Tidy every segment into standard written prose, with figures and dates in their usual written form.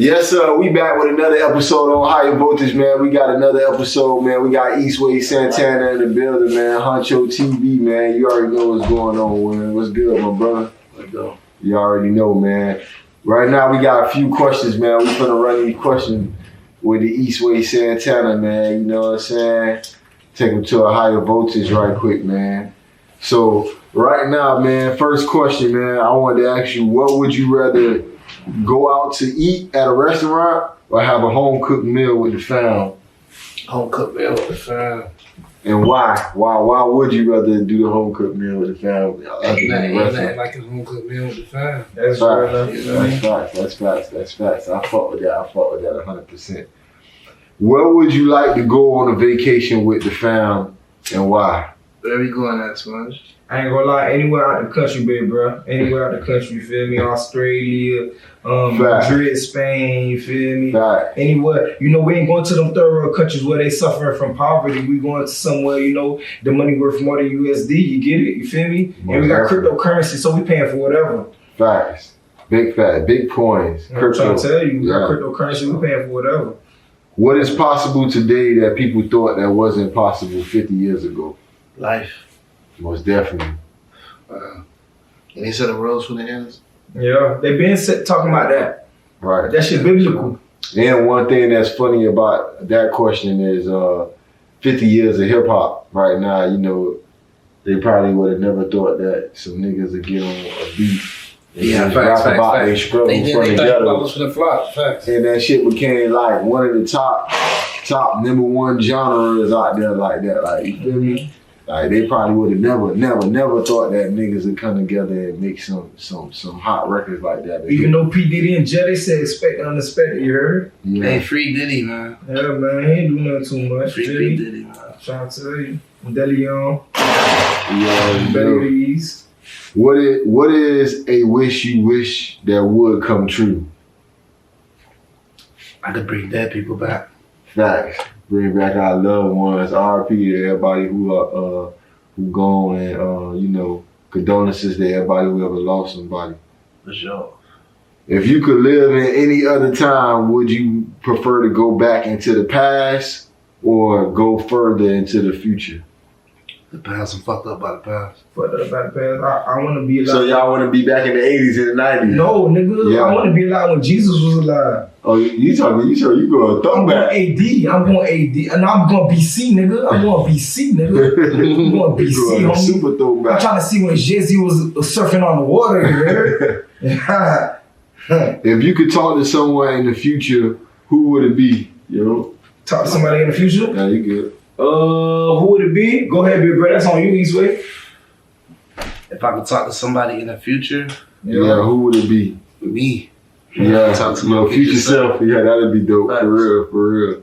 Yes, sir. We back with another episode on Higher Voltage, man. We got another episode, man. We got Eastway Santana in the building, man. Honcho TV, man. You already know what's going on, man. What's good, my brother? Let's go. You already know, man. Right now, we got a few questions, man. We're gonna run these questions with the Eastway Santana, man. You know what I'm saying? Take them to a higher voltage right quick, man. So, right now, man, first question, man. I wanted to ask you, what would you rather go out to eat at a restaurant or have a home-cooked meal with the fam? Home-cooked meal with the fam. And why? Why would you rather do the home-cooked meal with the fam? Ain't nothing like a home-cooked meal with the fam. That's facts. That's facts. I fuck with that 100%. Where would you like to go on a vacation with the fam and why? Where we going at, Sponge? I ain't gonna lie, anywhere out the country, baby, bro. Anywhere out the country, you feel me? Australia, Madrid, Spain, you feel me? Fact. Anywhere. You know, we ain't going to them third world countries where they suffering from poverty. We going to somewhere, you know, the money worth more than USD. You get it? You feel me? And we got cryptocurrency, so we paying for whatever. Facts. Big coins. I'm trying to tell you, we got cryptocurrency, we paying for whatever. What is possible today that people thought that wasn't possible 50 years ago? Life. Most definitely. Wow. And they said the world's for the ends? Yeah, they been talking about that. Right. That shit biblical. And one thing that's funny about that question is 50 years of hip hop right now, you know, they probably would have never thought that some niggas would get on a beat. Yeah, facts. They struggle from the ghetto. Facts. And that shit became like one of the top number one genres out there like that. Like, you feel me? Like, they probably would have never thought that niggas would come together and make some hot records like that. Even though P. Diddy and Jetty said expect the unexpected, you heard? Yeah. Hey, free Diddy, man. Yeah, man, he ain't do nothing too much. Free Diddy, man. Trying to tell you. DeLeon. Yeah, Better East. What is a wish you wish that would come true? I could bring dead people back. Facts. Bring back our loved ones. RP to everybody who gone, and you know, condolences to everybody who ever lost somebody. For sure. If you could live in any other time, would you prefer to go back into the past or go further into the future? The past, I'm fucked up by the past. Fucked up by the past. I want to be alive. So y'all want to be back in the 80s and the 90s? No, nigga. Yeah. I want to be alive when Jesus was alive. Oh, you going throwback? I'm going AD. And I'm going BC, nigga. I'm going BC, nigga. I'm going BC, homie. Super throwback. I'm trying to see when Jay-Z was surfing on the water here. If you could talk to someone in the future, who would it be? You know? Talk to somebody in the future? Yeah, you good. Who would it be? Go ahead, big bro. That's on you, Eastway. If I could talk to somebody in the future, yeah, who would it be? Me. Yeah, talk to my future self. Yeah, that'd be dope. Facts. For real.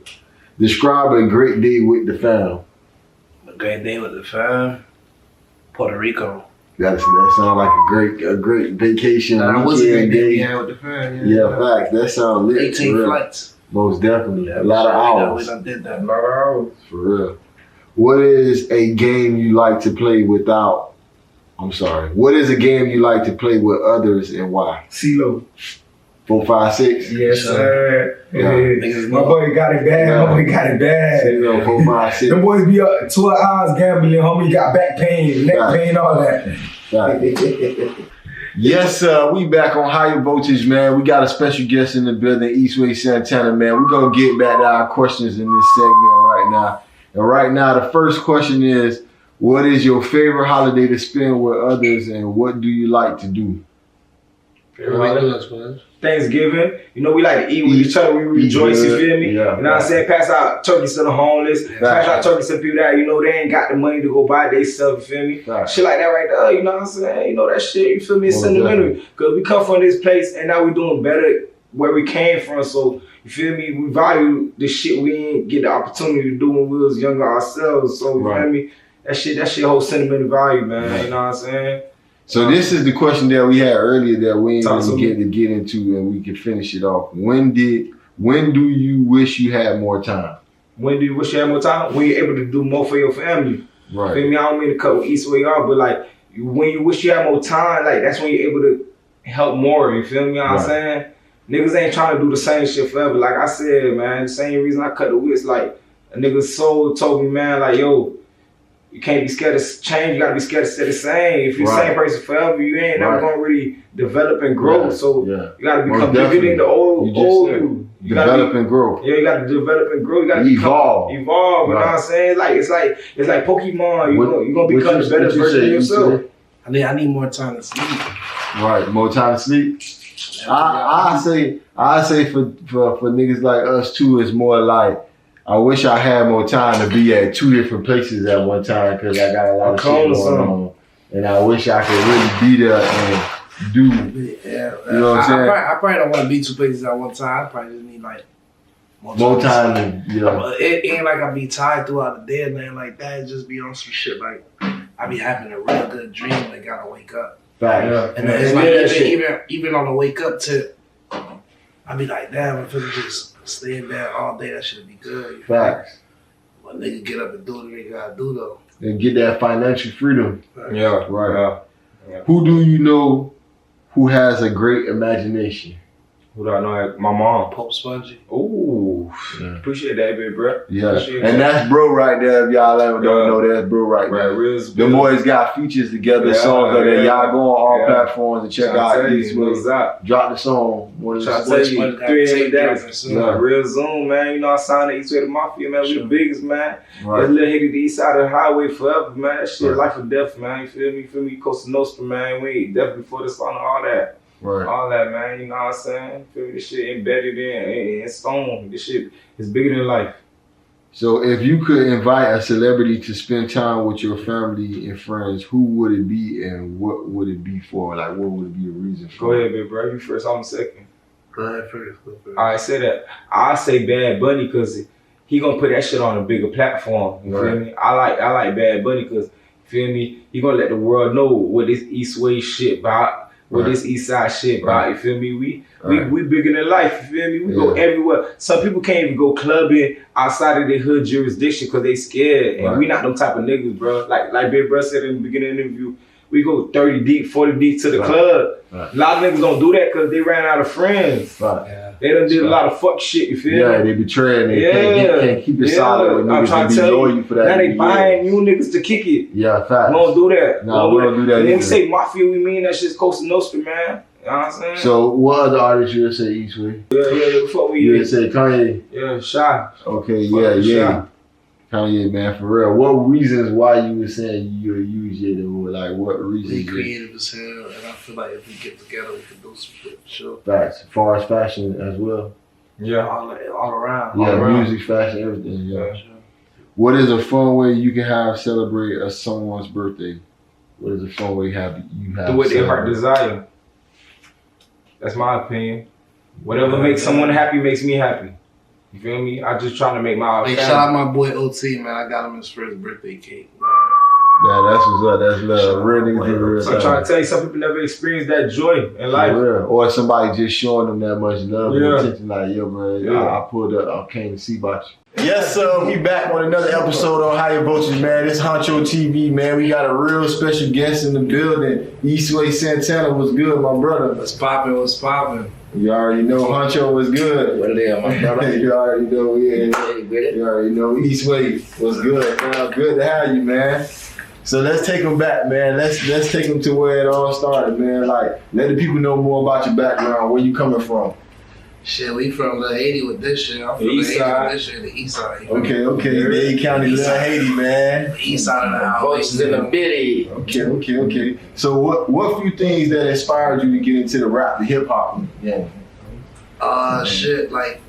Describe a great day with the fam. A great day with the fam. Puerto Rico. That sounds like a great vacation. That was a great day we had with the fam. Yeah, facts. That sounds lit. 18 flights. Most definitely. Yeah, a lot of hours. We done did that. A lot of hours. For real. What is a game you like to play What is a game you like to play with others and why? CeeLo. 4, 5, 6? Yes, sir. Yeah. My boy got it bad. Yeah. My boy got it bad. CeeLo, 4, 5, 6. Them boys be up 12 hours gambling. Homie got back pain, neck pain, all that. Yes, we back on Higher Voltage, man. We got a special guest in the building, Eastway Santana, man. We're going to get back to our questions in this segment right now. And right now, the first question is, what is your favorite holiday to spend with others and what do you like to do? Thanksgiving. You know, we like to eat with each other. We rejoice, you feel me? Yeah, you know what I'm saying? Pass out turkeys to the homeless. Pass out turkeys to people that, you know, they ain't got the money to go buy they stuff, you feel me? Shit like that right there, you know what I'm saying? You know that shit, you feel me? It's sentimental. Because we come from this place and now we doing better where we came from. So, you feel me? We value the shit we ain't get the opportunity to do when we was younger ourselves. So, you feel me? That shit holds sentimental value, man. You know what I'm saying? So this is the question that we had earlier that we didn't get into, and we can finish it off. When do you wish you had more time? When do you wish you had more time? When you're able to do more for your family. Right. Feel me? I don't mean to cut Eastway off, but like when you wish you had more time, like that's when you're able to help more. You feel me? You know what I'm saying? niggas ain't trying to do the same shit forever. Like I said, man, the same reason I cut the whips, like a nigga's soul told me, man, like, yo, you can't be scared of change, you gotta be scared to stay the same. If you're the same person forever, you ain't never gonna really develop and grow. So you gotta become bigger than the old you. You develop and grow. Yeah, you gotta develop and grow. You gotta evolve. You know what I'm saying? It's like Pokemon. You're gonna become the better version of yourself. I need more time to sleep. Right, more time to sleep. I say for niggas like us too, it's more like I wish I had more time to be at 2 different places at one time because I got a lot of shit going on, and I wish I could really be there and do. Yeah, you know what I'm saying? I probably don't want to be 2 places at one time. I probably just need like more time to, you know. It ain't like I be tired throughout the day and nothing like that. It just be on some shit like I be having a real good dream and gotta wake up. Facts. Yeah. And it's like even on the wake up tip, I be like, damn, if I just stay in bed all day, that should be good. Facts. But nigga get up and do what they gotta do though. And get that financial freedom. Right. Yeah, right. Yeah. Who do you know who has a great imagination? Who do I know? My mom. Pope Spongy. Ooh, appreciate that, big bro. Yeah, and that's bro right there. If y'all ever don't know, that's bro right there. The boys got features together, songs like that. Y'all go on all platforms and check out Eastway. Drop the song. Real Zoom, man. You know I signed the Eastway to Mafia, man. We the biggest, man. That little Haiti, the east side of the highway forever, man. That shit, life or death, man. You feel me? Costa Nostra, man. We ain't death before the sun, all that. Right. All that, man, you know what I'm saying? Feel me? This shit embedded in stone. This shit is bigger than life. So if you could invite a celebrity to spend time with your family and friends, who would it be and what would it be for? Like, what would it be a reason for? Go ahead, big bro. You first, I'm second. Go ahead first. All right, say that. I say Bad Bunny because he gonna put that shit on a bigger platform. You feel me? I like Bad Bunny because, you feel me? He gonna let the world know what this Eastway shit about. With this east side shit, bro, you feel me? We bigger than life, you feel me? We go everywhere. Some people can't even go clubbing outside of their hood jurisdiction because they scared. And we not them type of niggas, bro. Like Big Bro said in the beginning of the interview, we go 30 deep, 40 deep to the club. A lot of niggas don't do that because they ran out of friends. They done did a lot of fuck shit, you feel me? Yeah, they betraying. They can't keep it solid with niggas. I'm trying to tell you, for that. Now they buying new niggas to kick it. Yeah, facts. We don't do that. No, we don't do that. And then say Mafia, we mean that shit's Costa Nostra, man. You know what I'm saying? So what other artists you would say Eastway? Yeah, before we... You would say Kanye? Yeah, Shy. Okay, yeah. Kanye, man, for real. What reasons why you were saying you would use it, or like what reasons? We creative as hell, and I feel like if we get together, we can do some shit. Sure. Facts. As far as fashion as well. Yeah, all around. Yeah, all around. Music, fashion, everything. Yeah. Sure. What is a fun way you can have celebrate someone's birthday? What is a fun way you have? Do what their heart desire. That's my opinion. Whatever makes someone happy makes me happy. You feel me? I just trying to make my. Hey, shout out my boy OT, man. I got him his first birthday cake. Yeah, that's what's up. That's love. Real niggas do real. I'm trying to tell you, some people never experience that joy in life. Or somebody just showing them that much love and attention. Like, yo, man, I pulled up. I came to see about you. Yes, sir. We back on another episode on Higher Voltage, man. This Honcho TV, man. We got a real special guest in the building. Eastway Santana was good, my brother. What's poppin'? You already know Honcho was good. What it is, my brother? You already know, You already know Eastway was good. Man, good to have you, man. So let's take them back, man. Let's take them to where it all started, man. Like, let the people know more about your background, where you coming from. Shit, we from Little Haiti with this shit. I'm from the east side with this shit, the east side. Okay. Dade County, Little Haiti, man. The east side of the house. Voices in the bitty. Okay. So what few things that inspired you to get into the rap, the hip hop? Yeah. Shit, like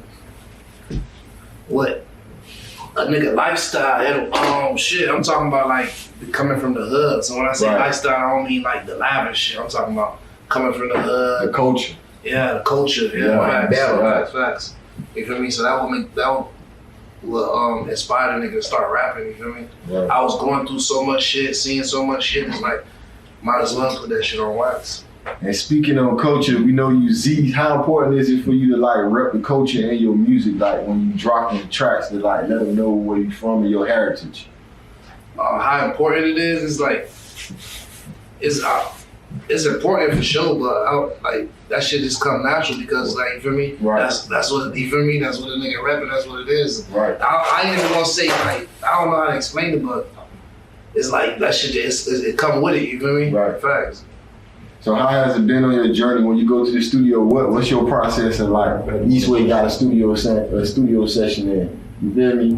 what? A nigga lifestyle. Shit, I'm talking about like coming from the hood. So when I say lifestyle, I don't mean like the lavish shit. I'm talking about coming from the hood. The culture. Yeah, the culture. Facts. You feel me? So that would inspire the nigga to start rapping. You feel me? Right. I was going through so much shit, seeing so much shit. It's like, might as well put that shit on wax. And speaking of culture, we know you Z. How important is it for you to like rep the culture in your music? Like when you dropping tracks to like let them know where you from and your heritage. How important it is like, it's it's important for sure, but I don't, like that shit just come natural because like you feel me. Right. That's what you feel me. That's what a nigga rapping. That's what it is. Right. I ain't even gonna say like I don't know how to explain it, but it's like that shit. It come with it. You feel me? Right. Facts. So how has it been on your journey when you go to the studio? What's your process of like Eastway got a studio session there? You feel me?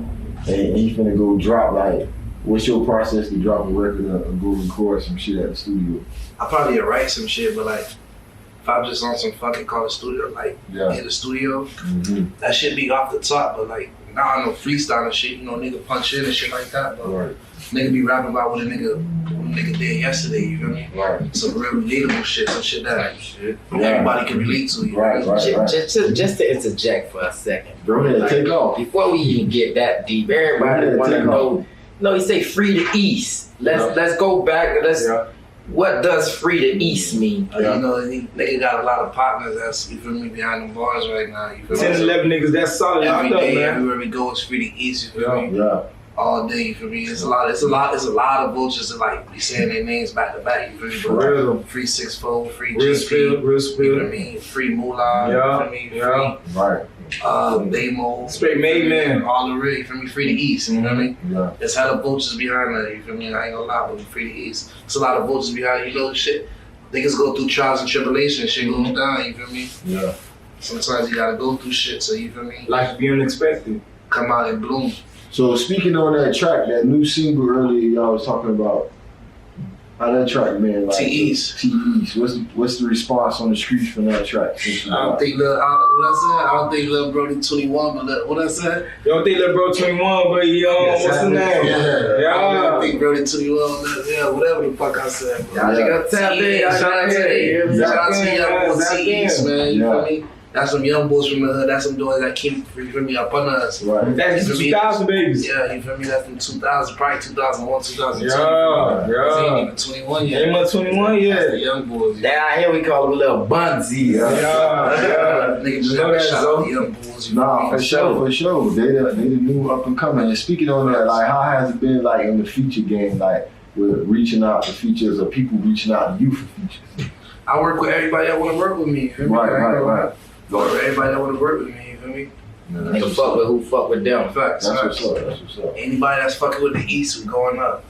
And he finna go drop like. What's your process to drop a record or go record some shit at the studio? I probably write some shit, but like if I'm just on some fucking call the studio, like in the studio, that shit be off the top. But like now I know freestyle and shit, you know, nigga punch in and shit like that. But nigga be rapping about what a nigga did yesterday. You feel me? Right. Some real relatable shit, some shit that everybody can relate to. You right. Just to interject for a second. Go ahead, take off. Before we even get that deep, everybody want to know. No, you say free the East. Let's go back. What does free the East mean? You know, nigga got a lot of partners that's, you feel me, behind the bars right now. You feel 10, 11 niggas, that's solid. Every day, man. everywhere we go, it's free the East. You feel me? Yeah. All day, you feel me? It's a lot of vultures that like be saying their names back to back. You feel me? For real. Free 6-4, free Real GP. spill. You know what I mean? Free Moolah. Yeah. You feel me? Right. Demo. Straight made man. All the real, you feel me? Free the East. You know what I mean? Yeah. There's hella vultures behind that. You feel me? I ain't gonna lie, but free the East. There's a lot of vultures behind. You know shit. Niggas go through trials and tribulations. Shit goes down. You feel me? Yeah. Sometimes you gotta go through shit. So you feel me? Life be unexpected. Come out and bloom. So speaking on that track, that new single earlier y'all was talking about, how that track, man? Like, T-East. What's the response on the streets from that track? I don't think I don't think Lil Brody 21, but what I said? You don't think Lil Bro 21, but he what's the name? I don't think Brody 21, whatever the fuck I said. Bro. Y'all just gotta tap in. Shout out to young boys, T-East, man. You feel me? That's some young boys from the hood. That's some doors that keep, you feel me, up on us. Right. That's the 2000 babies. Yeah, you feel me? That's from 2000, probably 2001, 2002. Yeah. Ain't even 21 yet. Ain't even 21 yet. That's the young boys. Down here we call them little bunsies. Yeah. Nigga just have to shout out the young boys. Nah, for sure. They the new up and coming. And speaking on that, like, how has it been like in the feature game, like with reaching out to features or people reaching out to you for features? I work with everybody that want to work with me. You feel me? Right. Everybody that want to work with me, you feel me? Nigga fuck with who fuck with them. Facts. That's what's up. Anybody that's fucking with the East, we going up.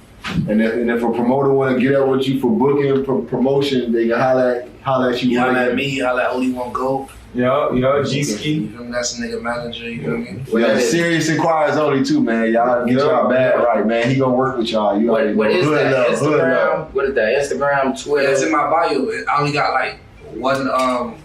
And if a promoter want to get up with you for booking, for promotion, they can holler at you. Holla at me, holla at Only One Go. Yeah, G-Ski. You feel me? That's a nigga manager, you feel me? Yeah, serious inquiries only too, man. Y'all get y'all bad right, man. He gonna work with y'all. You What is that? Instagram? What is that? Instagram, Twitter? It's in my bio. I only got like one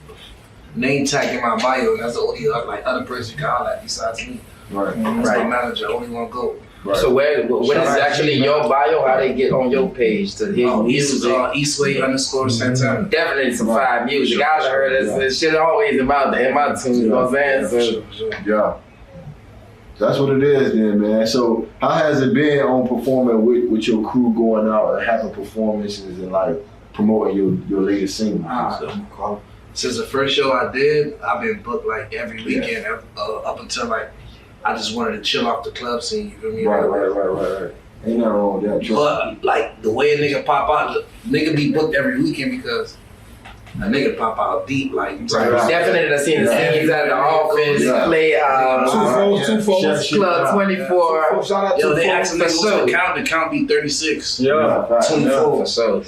name tag in my bio, and that's the only like other person you can holler at besides me. Right. That's my manager, Only One Go. Right. So what is actually your bio? How they get on your page to hear music? Eastway Santana. Definitely some fire music. I heard this shit always about the my tune. You know what I'm saying? Sure. Yeah. That's what it is then, man. So how has it been on performing with your crew, going out and having performances and like promoting your latest single? Since the first show I did, I've been booked like every weekend up until like I just wanted to chill off the club scene. You feel me? Right. Ain't nothing wrong with that. But like the way a nigga pop out, nigga be booked every weekend because a nigga pop out deep. Like definitely I seen the scenes at the office, play Two folks, Club 24. Shout out yo, to they asked me what's sure. the count. The count be 36. Yeah. 24. So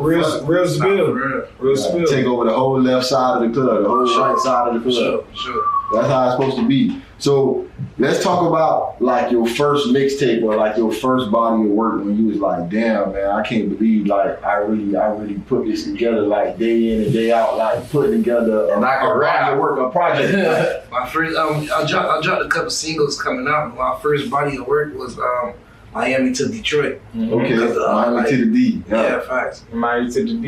Real spill. Take over the whole left side of the club, the whole right side of the club. Sure. That's how it's supposed to be. So let's talk about like your first mixtape or like your first body of work when you was like, damn man, I can't believe like I really put this together like day in and day out, like putting together a body of work, a project. My first I dropped a couple singles coming out. My first body of work was Miami to Detroit. Okay, Miami to the D. Yeah, facts. Miami to the D.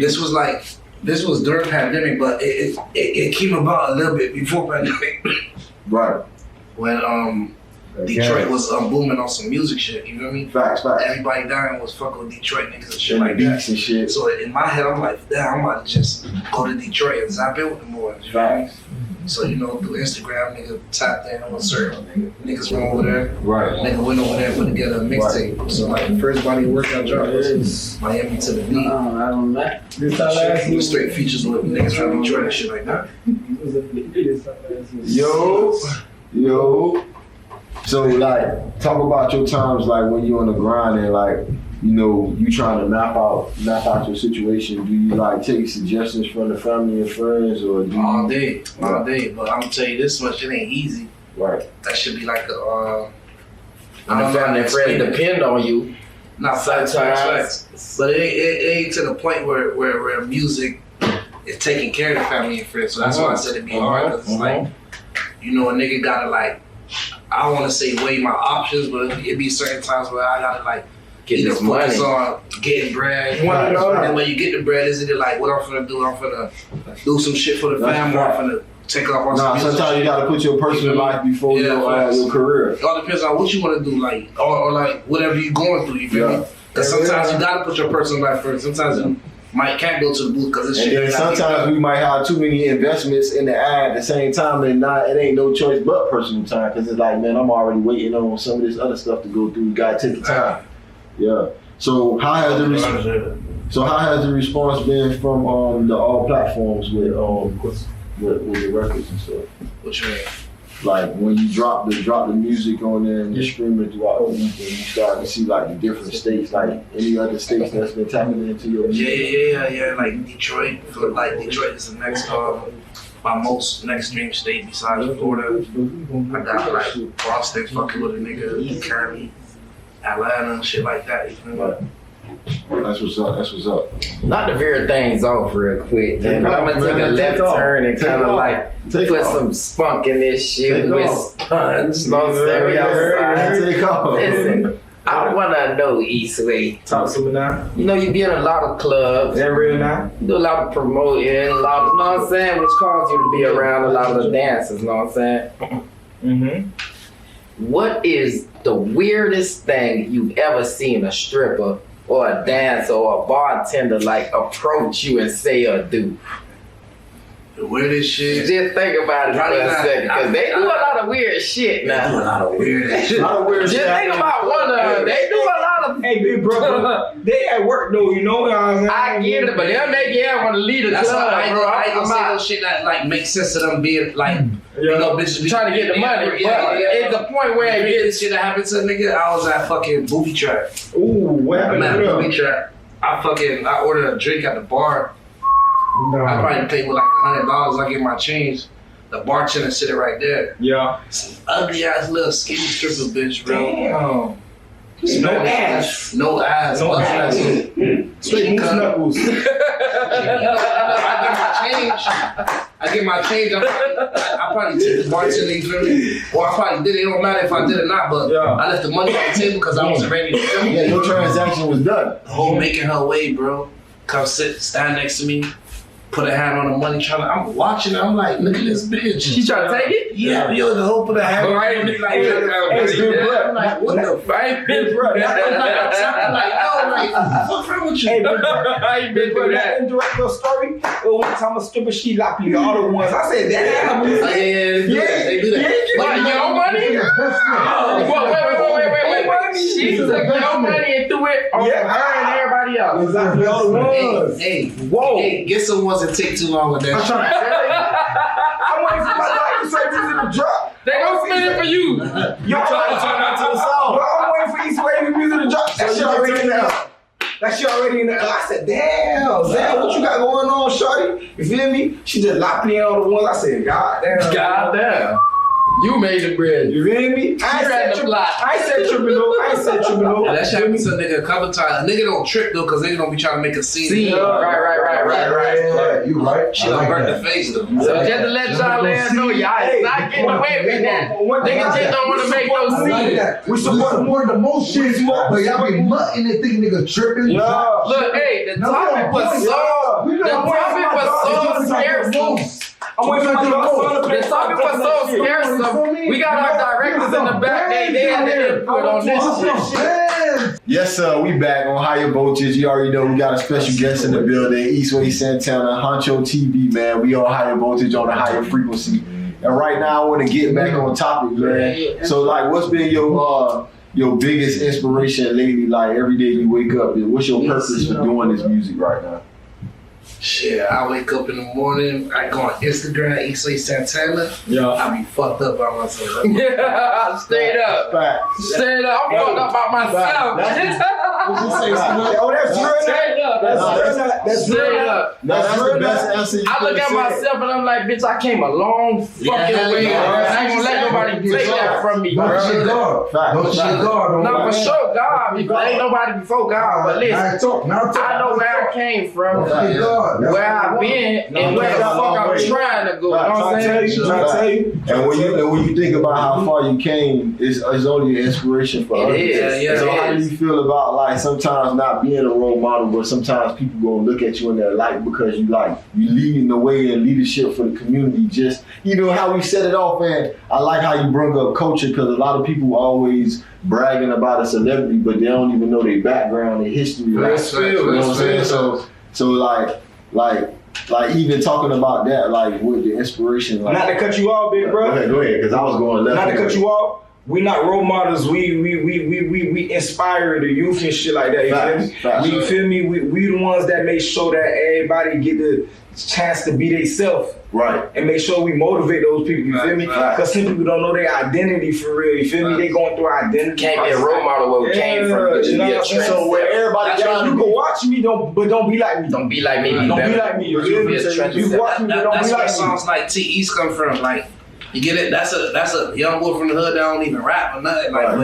This was during pandemic, but it came about a little bit before pandemic. Right. When Detroit was booming on some music shit, you know what I mean? Facts. Everybody down was fucking with Detroit niggas and shit And like beats that. and shit. So in my head, I'm like, damn, I'm about to just go to Detroit and zap it with the boys. You know what I mean? So, you know, through Instagram, nigga tapped in on certain niggas from over there. Right. Nigga went over there and put together a mixtape. Right. So, like, the first body workout drop was Miami to the beat. I don't know. Shit, straight features with niggas from Detroit and shit like that. Yo. So, like, talk about your times, like, when you on the grind and, like, you know, you trying to map out your situation. Do you, like, take suggestions from the family and friends, or do you... All day. But I'm gonna tell you this much, it ain't easy. Right. That should be like a, and the family and friends depend on you. Not facts. But it ain't to the point where music is taking care of the family and friends. So that's why I said it'd be hard, because it's like, you know, a nigga gotta, like, I don't want to say weigh my options, but it'd be certain times where I gotta, like, get this money on getting bread. And when you get the bread, is it like, what I'm finna do? I'm finna do some shit for the family. I'm finna take off on some music. Sometimes you gotta put your personal life before your career. It all depends on what you wanna do, like, or like whatever you're going through, you feel me? Because sometimes you gotta put your personal life first. Sometimes you can't go to the booth because it's shit. And sometimes we might have too many investments in the ad at the same time, and it ain't no choice but personal time, because it's like, man, I'm already waiting on some of this other stuff to go through. You gotta take the time. Yeah. So how has the response been from the all platforms with the records and stuff? What you mean? Like when you drop the music on there and you're streaming throughout the week, and you start to see like the different states, like any other states that's been tapping into your music? Yeah. Like Detroit. I feel like Detroit is the next my most next stream state besides Florida. I got like Boston fucking with a nigga, Cali, Atlanta, shit like that. You know? That's what's up. Not to veer things off real quick, man. I'm gonna take a left turn and kind of like put some spunk in this shit with sponge. Listen, I wanna know, Eastway. Talk to me now. You know, you be in a lot of clubs. That real now? You do a lot of promoting, a lot of, you know what I'm saying, which causes you to be around a lot of the dancers, you know what I'm saying? Mm-hmm. What is the weirdest thing you've ever seen a stripper or a dancer or a bartender like approach you and say or do? The weirdest shit. Just think about it for a second, because they do a lot of weird shit now. They do a lot of weird shit. Just think about one of them. They do a lot of. Hey, big brother, they at work though, you know what I'm saying? I get it, but they'll make you want to lead a club. I ain't gonna say those shit that like make sense to them being like, you know, bitches be trying to get the money. But it's the point where it gets shit that happened to a nigga. I was at fucking Booby Trap. Ooh, what happened? I'm at Booby Trap. I ordered a drink at the bar. No. I probably paid with like $100. I get my change. The bartender sitting right there. Yeah. Some ugly ass little skinny stripper bitch, bro. Damn. No ass. No ass. No ass. Straight moose knuckles. I get my change. I probably took the bartender, you feel me? Or I probably did it. It don't matter if I did or not, but I left the money on the table because I wasn't ready to feel me. Yeah, your transaction was done. The whole making her way, bro. Come stand next to me. Put a hand on the money, I'm watching it. I'm like, look at this bitch. She trying to take it? Yeah, yo, the whole put a hand on me like, I'm like, what the fuck, bro? I'm like, yo, what's wrong with you? Hey, I ain't been through that. Indirect little story. One time a stripper, she locked me all the ones. I said, damn. Yeah, they do that. Like, your money? Wait. She took your money and threw it on her and everybody else. Exactly, all the ones. Hey, get some ones that take too long with that shit. I'm waiting for my life to drop. They gon' spin it for you. Yo, I'm turn out to the song. I'm waiting for Eastway music to drop. That shit already in there. That shit already in there. I said, damn, what you got going on, shorty? You feel me? She just locked me in all the ones. I said, God damn. You made the bread. You feel me? I said triple low. That shit happened to a nigga a couple times. A nigga don't trip though, cause nigga don't be trying to make a scene. Right. You right. She don't burn the face though. So just to let y'all know, y'all is not getting away with that. Niggas just don't want to make no scene. We support more the most shit, but y'all be mutting and think nigga tripping. Look, hey, the topic was so scarce. I'm waiting for the topic was so scarce. We got our directors in the back. They had the input on this shit. Yes, sir. We back on Higher Voltage. You already know we got a special guest in the building. Eastway Santana, Honcho TV, man. We on Higher Voltage on a higher frequency. And right now, I want to get back on topic, man. So, like, what's been your biggest inspiration lately? Like, every day you wake up, what's your purpose for doing this music right now? Shit, I wake up in the morning, I go on Instagram, Eastway Santana. Yeah. I be fucked up by myself. Yeah, straight up. Straight up. I'm fucked up by myself. Oh, that's real. Straight up. That's Straight up. That's the best answer you I look at myself and I'm like, bitch, I came a long fucking way. I ain't gonna let nobody take that from me, bro. Don't shit God. Facts. No, for sure, God. Ain't nobody before God. But listen, I know where I came from, where I've been, and where the fuck I'm trying to go. You know what I'm saying? Tell you. And when you think about how far you came, it's only an inspiration for others. So how do you feel about like sometimes not being a role model, but sometimes people gonna look at you in their light because you leading the way in leadership for the community? Just how we set it off, man. I like how you bring up culture because a lot of people always bragging about a celebrity, but they don't even know their background, their history. You know what I'm saying? So like even talking about that, like with the inspiration. Like, not to cut you off, big bro. Go ahead, because I was going left. Not to cut you off. We not role models. We inspire the youth and shit like that. You feel me? We the ones that make sure that everybody get the chance to be themselves. Right. And make sure we motivate those people. You feel me? Because some people don't know their identity for real. You feel me? They going through identity. Can't be a role model where we came from. So where everybody you can watch me, but don't be like me. Don't be like me. Don't be like me. You watch me, but don't be like me. Songs like T East come from, like. You get it? That's a young boy from the hood that don't even rap or nothing. Like,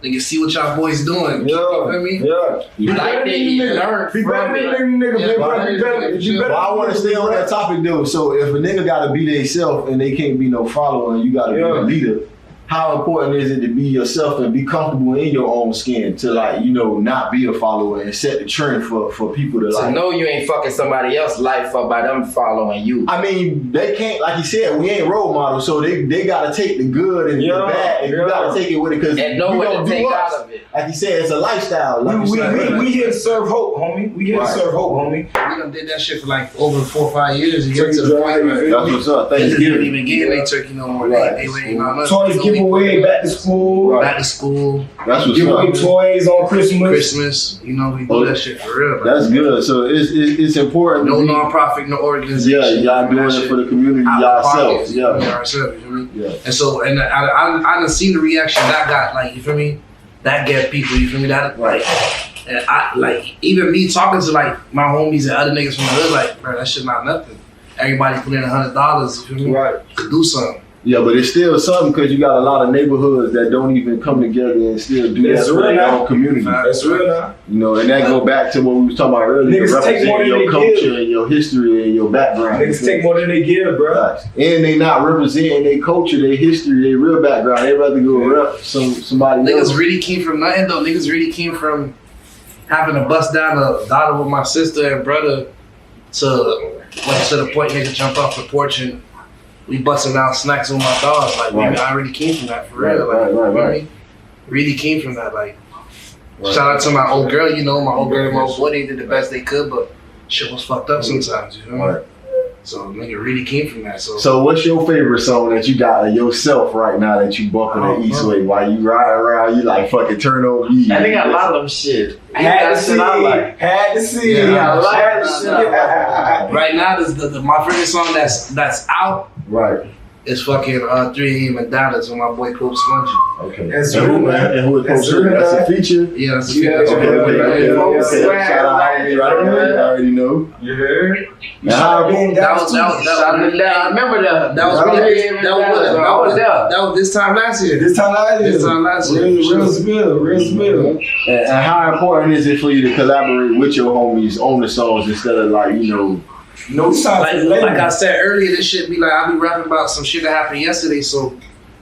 they can see what y'all boys doing. You feel me? Yeah. You like that he learned from it. But I want to stay on that topic though. So if a nigga gotta be themselves and they can't be no follower and you gotta be a leader, how important is it to be yourself and be comfortable in your own skin to not be a follower and set the trend for people to like. To know you ain't fucking somebody else's life up by them following you. I mean, they can't, like you said, we ain't role models, so they gotta take the good and the bad, and you gotta take it with it because and know what to take out of it. Like you said, it's a lifestyle. Like we here to serve hope, homie. We here to serve hope, homie. We done did that shit for like over 4 or 5 years. You get to the point where that's what's up. they just don't even get they turkey no more. They waiting on us. Toys giveaway, back to school. Back to school. That's what's give away toys on Christmas. We do that shit for real. That's good. So it's important. No non-profit, no organization. Yeah, y'all doing it for the community, yourselves. Ourselves, you feel me? And so, and I done seen the reaction that got, like, you feel me? That get people, you feel me? That and I like even me talking to like my homies and other niggas from the hood, like, bro, that shit not nothing. Everybody put in $100, you feel me? To do something. Yeah, but it's still something because you got a lot of neighborhoods that don't even come together and still do that for their own community. That's real now. And that go back to what we was talking about earlier. Niggas take more than your they culture give. And your history and your background. Niggas take more than they give, bro. And they not representing their culture, their history, their real background. They rather go rep somebody else. Niggas really came from nothing though. Niggas really came from having to bust down a daughter with my sister and brother to the point nigga jump off the porch and we busting out snacks with my dogs. Like, I already came from that for real. Right. Really came from that. Like, shout out to my old girl, my old girl and my old boy, they did the best they could, but shit was fucked up sometimes, you know? So, nigga really came from that. So what's your favorite song that you got of yourself right now that you bumping at Eastway while you ride around? You like fucking turn over beat. I think I lot of them shit. Had to see. Right now, my favorite song that's out. Right. It's fucking 3 AM in Dallas with my boy Coach Spongy. Okay. That's true, man. And who is Coach Spongy? That's a feature? Yeah, that's a feature. Okay. Shout out Haiti right there. I already know. You heard? I remember that. That was this time last year. Real spill. And how important is it for you to collaborate with your homies on the songs instead of like, like I said earlier, this shit be like, I be rapping about some shit that happened yesterday, so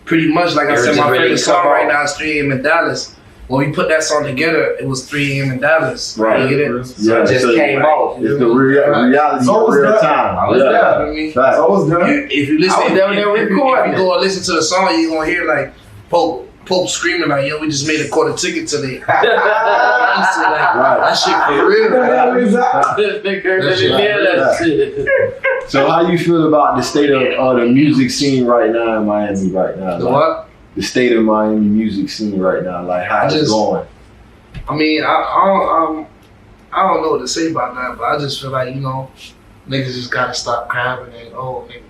pretty much like I said, my favorite song right now is 3 AM in Dallas. When we put that song together, it was 3 AM in Dallas. Right. You get it? So it just came off. It's the reality of real time. I was there. If you listen, if you go and listen to the song, you're gonna hear like, Pope, Pope screaming like, yo, we just made a quarter ticket today. That shit for real. So how you feel about the state of the music scene right now in Miami right now? The what? The state of Miami music scene right now, like how it's going. I mean, I don't know what to say about that, but I just feel like, you know, niggas just gotta stop crabbing and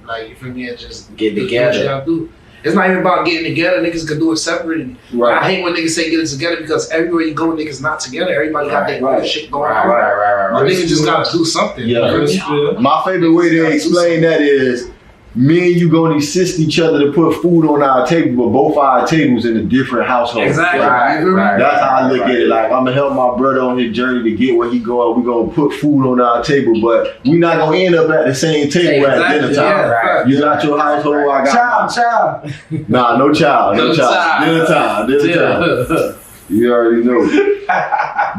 like you feel me, and just get together. Do what you gotta do. It's not even about getting together. Niggas can do it separately. Right. I hate when niggas say get it together because everywhere you go, niggas not together. Everybody got their own shit going on. Right. Niggas just gotta do something. Yeah. My favorite way to explain that is me and you gonna assist each other to put food on our table, but both our tables in a different household. Exactly. Right. That's how I look at it. Like I'm gonna help my brother on his journey to get where he going. We gonna put food on our table, but we not gonna end up at the same table at dinner time. Yeah, you got your household. I got child. Nah, no child. Dinner time. You already know.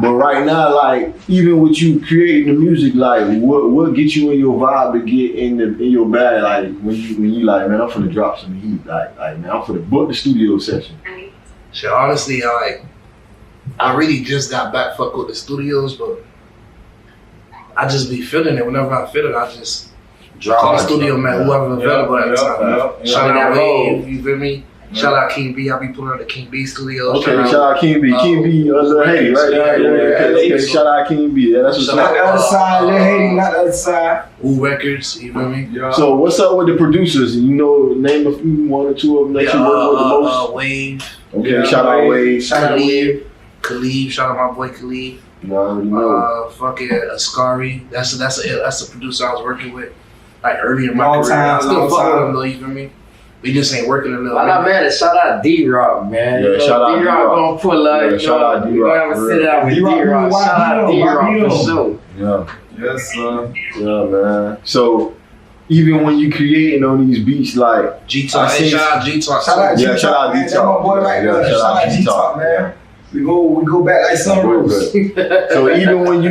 But right now, like even with you creating the music, like what gets you in your vibe to get in your bag? Like when you like, man, I'm finna drop some heat. Like man, I'm finna book the studio session. Shit, honestly, I really just got back fuck with the studios, but I just be feeling it. Whenever I feel it, I just call the studio man, whoever available at the time. Shout out Wave, you feel me? Shout out King B. I be pulling up the King B studio. Okay, shout out King B. King B under Haiti, right there. Okay, shout out King B. Yeah, that's what's up. Not the other side, they're Haiti, not the other side. Ooh Records, you feel me? Yeah. So what's up with the producers? You know, name a few, one or two of them that you work with the most. Wave. Okay, shout out Wave. Shout out Wave. Khalid, shout out my boy Khalid. You already know. Fucking Ascari. That's a producer I was working with like early in my career. I still fuck with him though, you feel me? We just ain't working a little bit. I'm mad at shout out D-Rock, man. Yeah, shout out D-Rock gonna pull up. Yeah, shout out D-Rock. You gonna have to sit down with D-Rock. Shout out D-Rock for sure. Yeah. Yes, sir. Yeah, man. So even when you creating on these beats, like G-Talk, shout out G-Talk. Shout out G-Talk, shout out man. That's my boy right there. Shout out G-Talk, man. We go back like sunroofs. So even when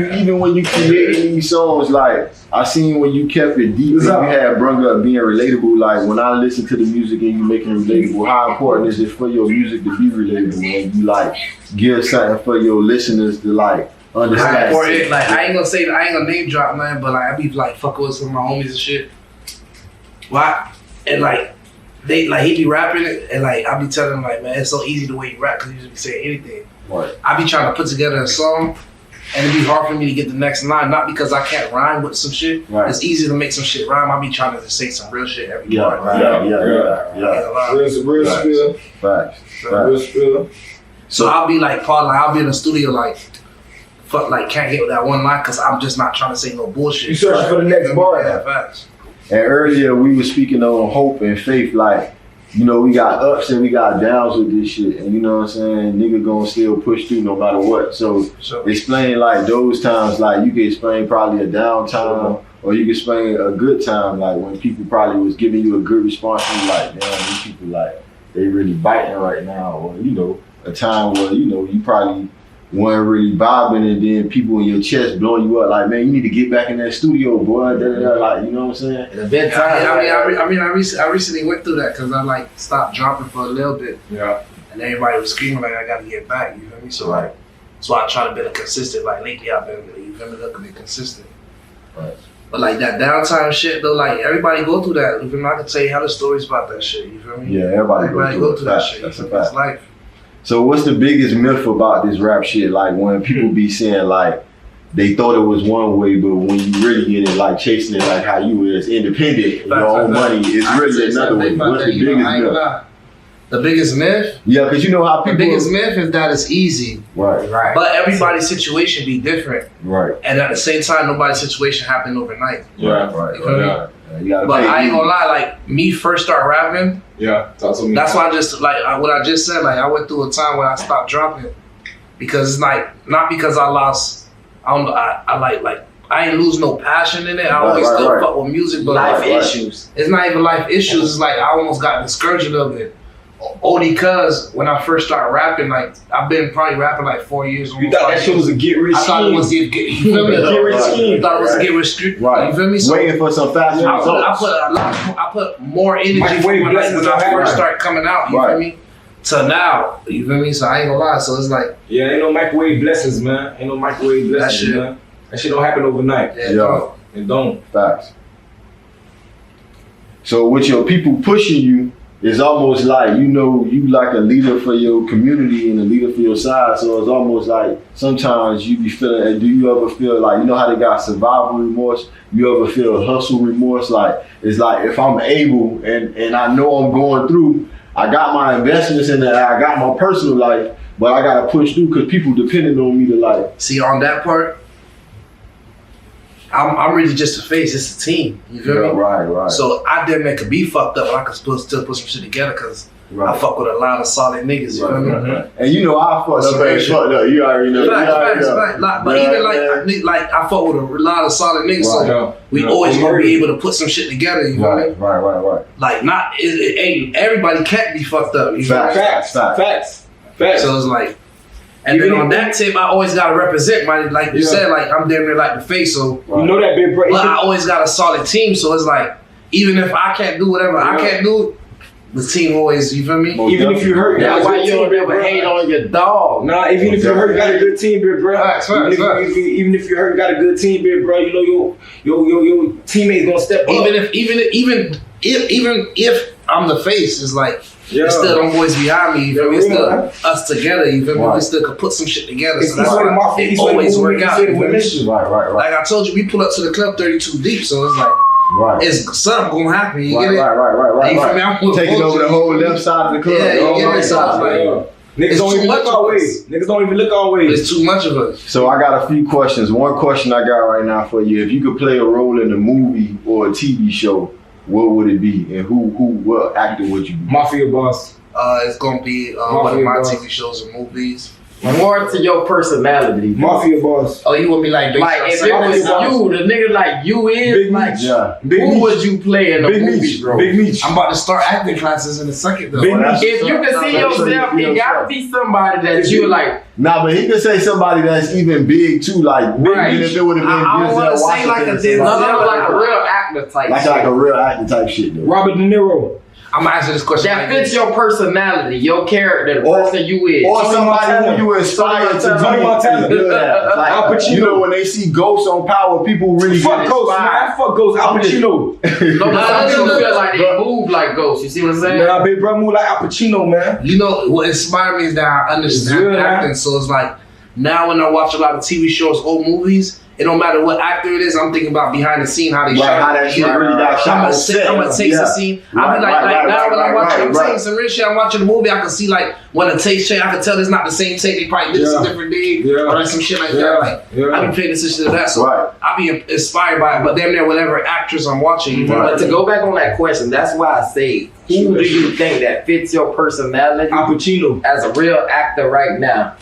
you creating these songs, like I seen when you kept it deep and you had brung up being relatable. Like when I listen to the music and you making it relatable, how important is it for your music to be relatable when you like give something for your listeners to like understand? Like I ain't gonna name drop man, but like I be like fucking with some of my homies and shit. Why? And like he be rapping it and like I be telling him like, man, it's so easy the way you rap because you just be saying anything. Right. I be trying to put together a song and it be hard for me to get the next line, not because I can't rhyme with some shit. Right. It's easy to make some shit rhyme. I be trying to say some real shit every part. Yeah. Real spill. Facts. Real spill. So I'll be like, Paul, like I'll be in the studio like, fuck, like can't hit with that one line because I'm just not trying to say no bullshit. You searching for the next bar. Yeah, facts. And earlier we were speaking on hope and faith, like, you know, we got ups and we got downs with this shit. And you know what I'm saying? Nigga gonna still push through no matter what. So explain like those times, like you can explain probably a down time or you can explain a good time, like when people probably was giving you a good response and you like, damn, these people like, they really biting right now. Or, you know, a time where, you know, you probably weren't really vibing and then people in your chest blowing you up like, man, you need to get back in that studio, boy. Like, you know what I'm saying? It's a bit time. I recently went through that because I like stopped dropping for a little bit. Yeah. And everybody was screaming like I gotta get back, you feel me? So like that's why I try to be consistent. Like lately I've been, you feel me, looking at consistent. Right. But like that downtime shit though, like everybody go through that. You feel me? I can tell you how the stories about that shit, you feel me? Yeah, everybody go through that shit. That's a fact. It's life. So what's the biggest myth about this rap shit? Like when people be saying like they thought it was one way, but when you really in it, like chasing it like how you is independent, your own money, it's really another way. What's the biggest myth? The biggest myth? Yeah, because you know how people... The biggest myth is that it's easy. Right. But everybody's situation be different. Right. And at the same time, nobody's situation happened overnight. Right. But I ain't gonna lie, like me first start rapping. Yeah, that's why I just like what I just said. Like I went through a time where I stopped dropping because it's like not because I lost. I don't know. I ain't lose no passion in it. I always still fuck with music, but life issues. It's not even life issues. It's like I almost got discouraged a little bit. Only because when I first started rapping, like I've been probably rapping like 4 years. You thought that shit was a get rich scheme? I thought it was you feel me? Get rich scheme. I thought it was a get rich scheme. Right. You feel me? So waiting for some fast results. I put more energy when I first started coming out. You feel me? to now. You feel me? So I ain't gonna lie. So it's like, yeah, ain't no microwave blessings, man. Ain't no microwave blessings, man. That shit don't happen overnight. Yeah. It don't. Facts. So with your people pushing you, it's almost like, you know, you like a leader for your community and a leader for your side. So it's almost like sometimes you be feeling, do you ever feel like, you know how they got survival remorse? You ever feel hustle remorse? Like, it's like if I'm able and I know I'm going through, I got my investments in there, I got my personal life, but I gotta push through because people depending on me to like. See, on that part, I'm really just a face. It's a team. You feel me? Right. So I damn near could be fucked up, but I could still put some shit together because I fuck with a lot of solid niggas. You feel me? Mm-hmm. And you know I fucked up. You already know. Facts. But even like I fuck with a lot of solid niggas. So we always gonna be able to put some shit together. You feel me? Right. Like not, everybody can't be fucked up. You feel me? Facts. So it's like. And then on that tip, I always gotta represent my, like you said, like I'm damn near like the face, so you know that big bro. But I always got a solid team, so it's like even if I can't do whatever I can't do, the team always, you feel me? Even if you hurt, that's why you don't ever hate on your dog. Nah, even if you hurt, you got a good team, big bro. Even if you hurt, you got a good team, big bro. You know your teammates gonna step up. Even if I'm the face, it's like. It's still them boys behind me, you feel me? It's still us together, you feel me? We still could put some shit together. So that's why it always work out. Right. Like I told you, we pull up to the club 32 deep, so it's like, it's something gonna happen, you get it? Right. You feel me? I'm taking over the whole left side of the club. Yeah, you get it? So it's like, niggas don't even look our ways. Niggas don't even look our ways. It's too much of us. So I got a few questions. One question I got right now for you. If you could play a role in a movie or a TV show, what would it be? And what actor would you be? Mafia boss. It's gonna be one of my TV shows and movies. More to your personality. Mafia boss. Oh, you want me like if it was you, the nigga like you is, Big like, Big who would you play in a movie, bro? Big Meech. I'm about to start acting classes in a second, though. If you can see yourself, it gotta be somebody that you like. Nah, but he could say somebody that's even big too, like big. If it would have been, I don't want to say like a Denzel, like a real actor type. Like a real actor type shit, though. Robert De Niro. I'm gonna answer this question. That fits your personality, your character, the person you is. Or somebody who you inspire to do that. Like, you know, when they see Ghost on Power, people really fuck Ghost, man. Fuck Ghost. Al Pacino. Some people feel like they move like Ghost. You see what I'm saying? Nah, big bro move like Al Pacino, man. You know what inspired me is that I understand acting. So it's like now when I watch a lot of TV shows, old movies. It don't matter what actor it is. I'm thinking about behind the scene, how they shot. How that shit really got shot. I'm gonna take some scene. I'll be like now when I'm watching, I'm taking some real shit. I'm watching the movie. I can see like when the take change. I can tell it's not the same take. They probably did some different day or like some shit like that. Like I be paying attention to that, so I be inspired by it. But damn near whatever actress I'm watching. But to go back on that question, that's why I say, who do you think that fits your personality? Al Pacino as a real actor right now.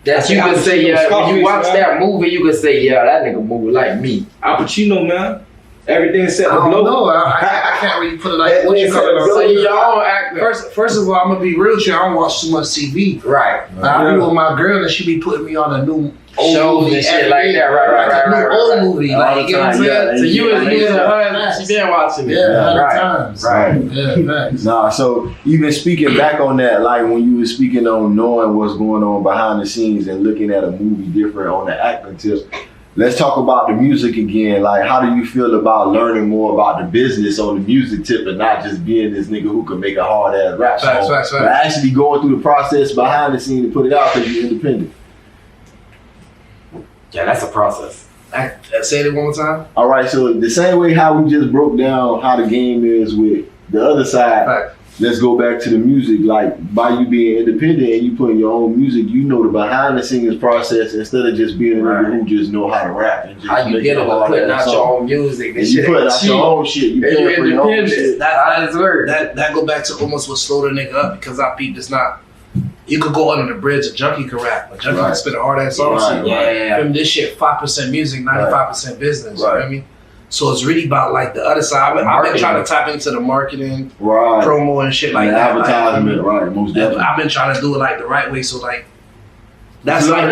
That you can say, when you watch that movie, you can say, that nigga movie like me. Al Pacino, man. Everything set I don't know. I can't really put it like what you call it. So y'all actor. First of all, I'm gonna be real with you. I don't watch too much TV. Right. I be with my girl and she be putting me on a new shows and shit like that. Right. Old movie. Like, you know what I'm saying? So you and her, she been watching it. Yeah, 100 times. Right. Yeah, nice. Nah, so even speaking back on that, like when you were speaking on knowing what's going on behind the scenes and looking at a movie different on the acting tip, let's talk about the music again. Like, how do you feel about learning more about the business on the music tip and not just being this nigga who can make a hard ass rap song, but actually going through the process behind the scene to put it out because you're independent? Yeah, that's a process. Say it one more time. All right, so the same way how we just broke down how the game is with the other side, let's go back to the music. Like, by you being independent and you putting your own music, you know the behind the scenes process instead of just being a nigga who just know how to rap and just how you get about putting out your own music and you put out your own shit. You pay for your own shit. That go back to almost what slowed the nigga up because I peeped it's not. You could go under the bridge, a junkie could rap. A junkie can spit a hard ass song. From this shit, 5% music, 95% business. You know what I mean? So it's really about like the other side. I've been trying to tap into the marketing, promo and shit like that. Advertisement, most definitely. I've been trying to do it like the right way. So like, that's like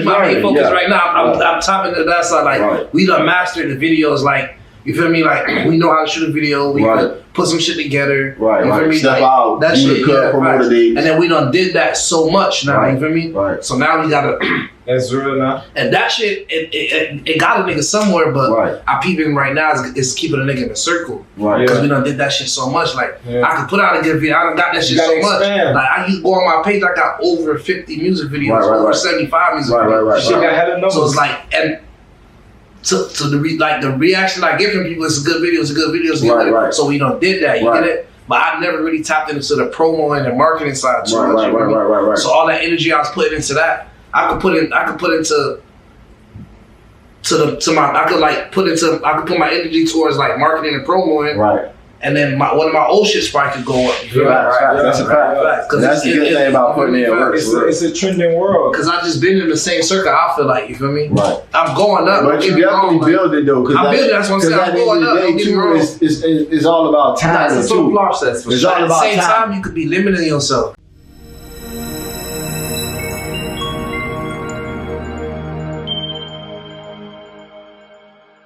my main focus right now. I'm tapping into that side. Like we done mastered the videos. Like You feel me? Like we know how to shoot a video. We could put some shit together. Right. You feel me? Step like, out. That shit. Promoter dates. And then we done did that so much now. You feel me? Right. So now we gotta. That's real now. And that shit, it got a nigga somewhere, but I peeping right now is keeping a nigga in a circle. Right. Because we done did that shit so much. Like, I could put out a good video. I done got that shit so much. Like, I used to go on my page, I got over 50 music videos, over 75 music videos. Shit got hella numbers. So it's like, and to the reaction I get from people, it's a good video, it's a good video, it's a good video. So we done did that, you get it? But I never really tapped into the promo and the marketing side too much. Right. So all that energy I was putting into that, I could put my energy towards like marketing and promoing. Right. And then one of my old shit probably could go up. That's a fact. That's the good thing about putting in work. It's a trending world. Because I just been in the same circle, I feel like, you feel me? Right. I'm going up. But you definitely building though. I'm building, that's what I'm saying. I'm going up. It's all about time. It's a process. It's all about time. At the same time, you could be limiting yourself.